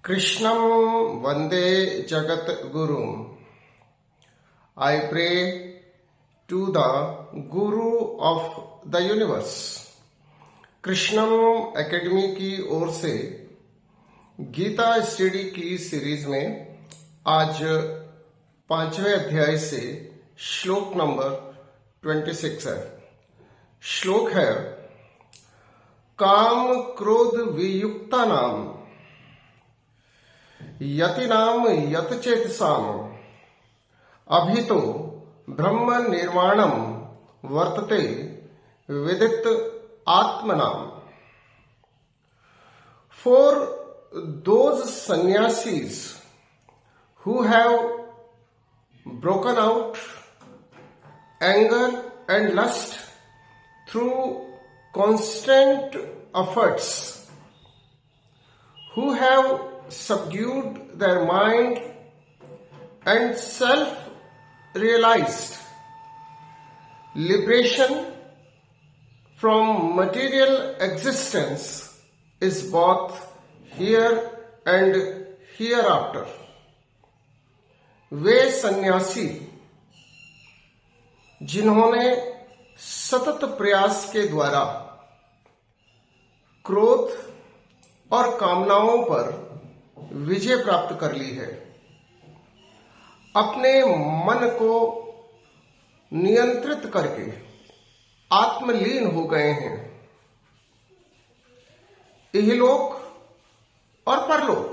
Krishnam Vande Jagat Guru. I pray to the Guru of the Universe. Krishnam academy की ओर से Gita study की series में आज 5वें अध्याय से श्लोक नंबर 26 है। श्लोक है, काम क्रोध वियुक्ता नाम यतिनाम यतचेतसाम अभितो ब्रह्म निर्वाणम वर्तते विदित आत्मनाम। For those sannyasis who have broken out anger and lust through constant efforts, who have subdued their mind and self-realized liberation from material existence is both here and hereafter. वे सन्यासी जिन्होंने सतत प्रयास के द्वारा क्रोध और कामनाओं पर विजय प्राप्त कर ली है, अपने मन को नियंत्रित करके आत्मलीन हो गए हैं, इहलोक और परलोक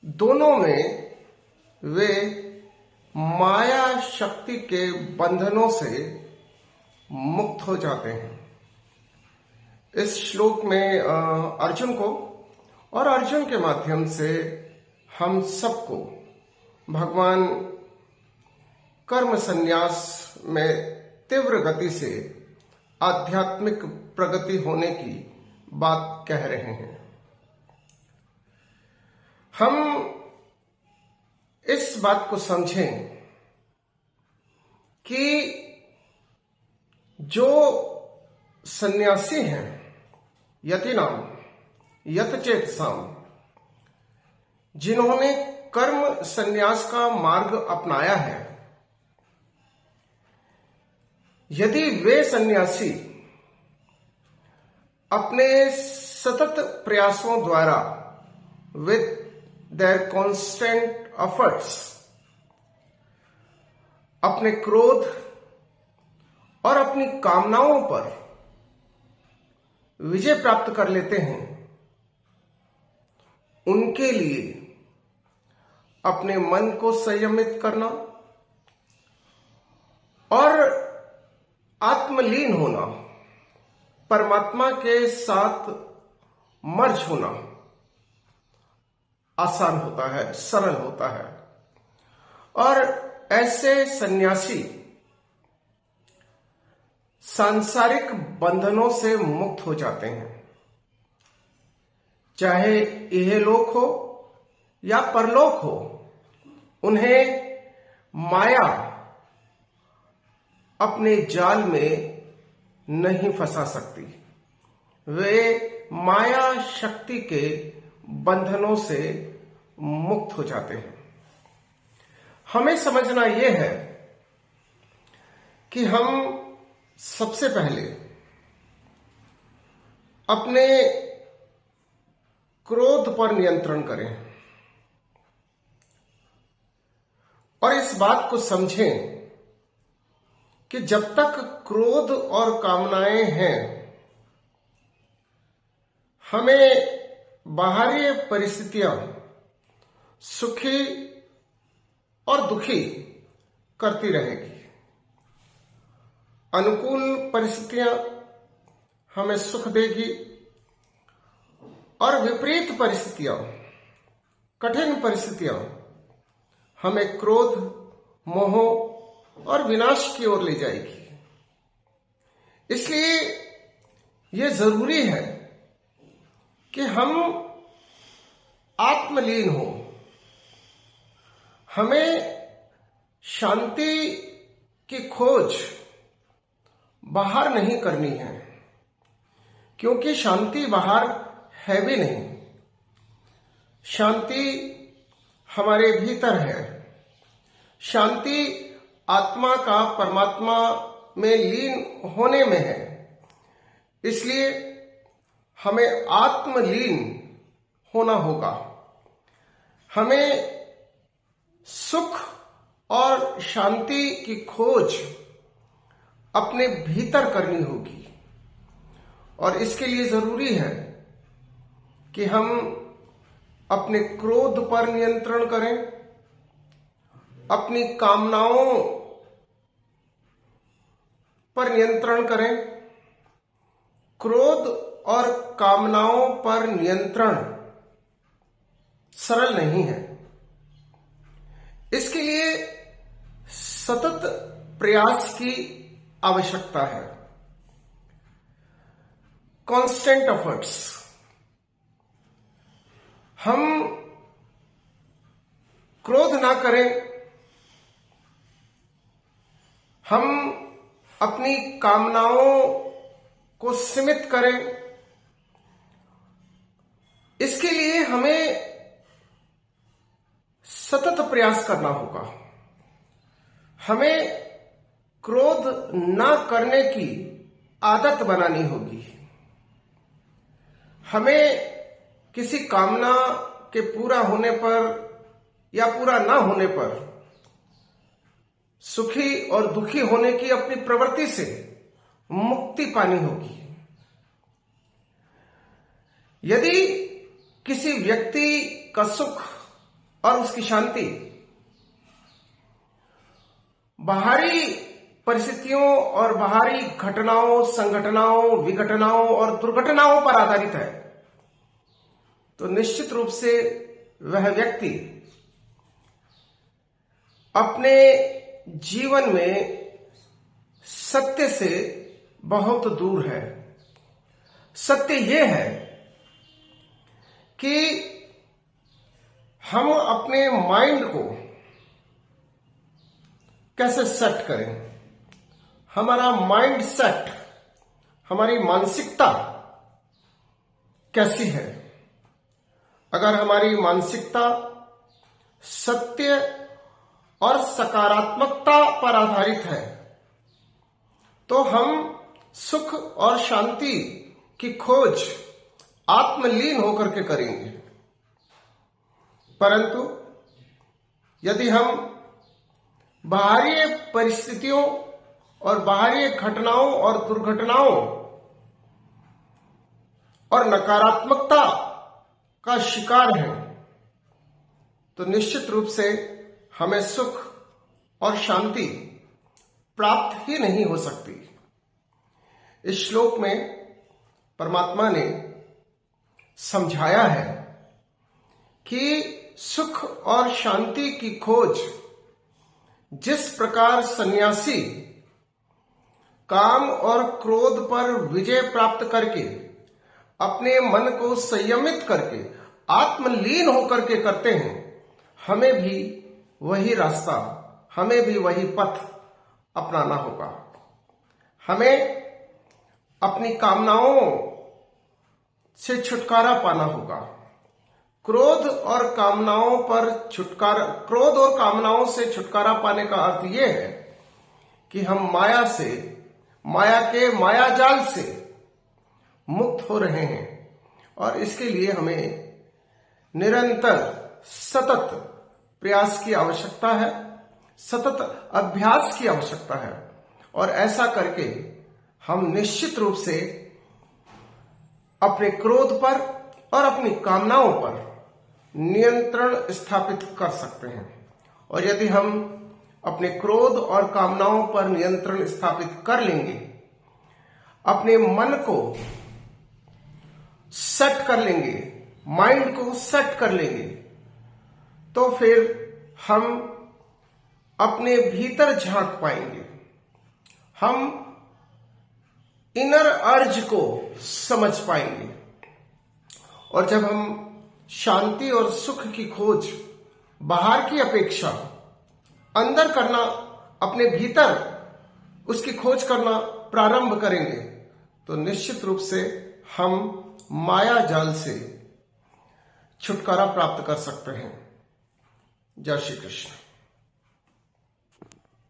दोनों में वे माया शक्ति के बंधनों से मुक्त हो जाते हैं। इस श्लोक में अर्जुन को और अर्जुन के माध्यम से हम सबको भगवान कर्म संन्यास में तीव्र गति से आध्यात्मिक प्रगति होने की बात कह रहे हैं। हम इस बात को समझें कि जो सन्यासी हैं, यतिनाम यतचेतसाम, जिन्होंने कर्म संन्यास का मार्ग अपनाया है, यदि वे सन्यासी अपने सतत प्रयासों द्वारा विद देयर कॉन्स्टेंट एफर्ट्स अपने क्रोध और अपनी कामनाओं पर विजय प्राप्त कर लेते हैं, उनके लिए अपने मन को संयमित करना और आत्मलीन होना, परमात्मा के साथ मर्ज होना आसान होता है, सरल होता है। और ऐसे सन्यासी सांसारिक बंधनों से मुक्त हो जाते हैं, चाहे इहलोक हो या परलोक हो। उन्हें माया अपने जाल में नहीं फंसा सकती, वे माया शक्ति के बंधनों से मुक्त हो जाते हैं। हमें समझना यह है कि हम सबसे पहले अपने क्रोध पर नियंत्रण करें और इस बात को समझें कि जब तक क्रोध और कामनाएं हैं, हमें बाहरी परिस्थितियां सुखी और दुखी करती रहेगी। अनुकूल परिस्थितियां हमें सुख देगी और विपरीत परिस्थितियां, कठिन परिस्थितियां हमें क्रोध, मोह और विनाश की ओर ले जाएगी। इसलिए यह जरूरी है कि हम आत्मलीन हो। हमें शांति की खोज बाहर नहीं करनी है, क्योंकि शांति बाहर है भी नहीं। शांति हमारे भीतर है। शांति आत्मा का परमात्मा में लीन होने में है। इसलिए हमें आत्मलीन होना होगा। हमें सुख और शांति की खोज अपने भीतर करनी होगी और इसके लिए जरूरी है कि हम अपने क्रोध पर नियंत्रण करें, अपनी कामनाओं पर नियंत्रण करें। क्रोध और कामनाओं पर नियंत्रण सरल नहीं है। इसके लिए सतत प्रयास की आवश्यकता है। Constant efforts. हम क्रोध ना करें, हम अपनी कामनाओं को सीमित करें। इसके लिए हमें सतत प्रयास करना होगा। हमें क्रोध ना करने की आदत बनानी होगी। हमें किसी कामना के पूरा होने पर या पूरा ना होने पर सुखी और दुखी होने की अपनी प्रवृत्ति से मुक्ति पानी होगी। यदि किसी व्यक्ति का सुख और उसकी शांति बाहरी परिस्थितियों और बाहरी घटनाओं, संघटनाओं, विघटनाओं और दुर्घटनाओं पर आधारित है, तो निश्चित रूप से वह व्यक्ति अपने जीवन में सत्य से बहुत दूर है। सत्य यह है कि हम अपने माइंड को कैसे सेट करें। हमारा माइंड सेट, हमारी मानसिकता कैसी है। अगर हमारी मानसिकता सत्य और सकारात्मकता पर आधारित है तो हम सुख और शांति की खोज आत्मलीन होकर के करेंगे। परंतु यदि हम बाहरी परिस्थितियों और बाहरी घटनाओं और दुर्घटनाओं और नकारात्मकता का शिकार हैं, तो निश्चित रूप से हमें सुख और शांति प्राप्त ही नहीं हो सकती। इस श्लोक में परमात्मा ने समझाया है कि सुख और शांति की खोज जिस प्रकार सन्यासी काम और क्रोध पर विजय प्राप्त करके अपने मन को संयमित करके आत्मलीन होकर के करते हैं, हमें भी वही रास्ता, हमें भी वही पथ अपनाना होगा। हमें अपनी कामनाओं से छुटकारा पाना होगा। क्रोध और कामनाओं से छुटकारा पाने का अर्थ यह है कि हम माया के माया जाल से मुक्त हो रहे हैं और इसके लिए हमें निरंतर सतत प्रयास की आवश्यकता है, सतत अभ्यास की आवश्यकता है और ऐसा करके हम निश्चित रूप से अपने क्रोध पर और अपनी कामनाओं पर नियंत्रण स्थापित कर सकते हैं। और यदि हम अपने क्रोध और कामनाओं पर नियंत्रण स्थापित कर लेंगे, अपने मन को सेट कर लेंगे, माइंड को सेट कर लेंगे, तो फिर हम अपने भीतर झांक पाएंगे। हम इनर अर्ज को समझ पाएंगे और जब हम शांति और सुख की खोज बाहर की अपेक्षा अंदर करना, अपने भीतर उसकी खोज करना प्रारंभ करेंगे, तो निश्चित रूप से हम माया जाल से छुटकारा प्राप्त कर सकते हैं। जय श्री कृष्ण।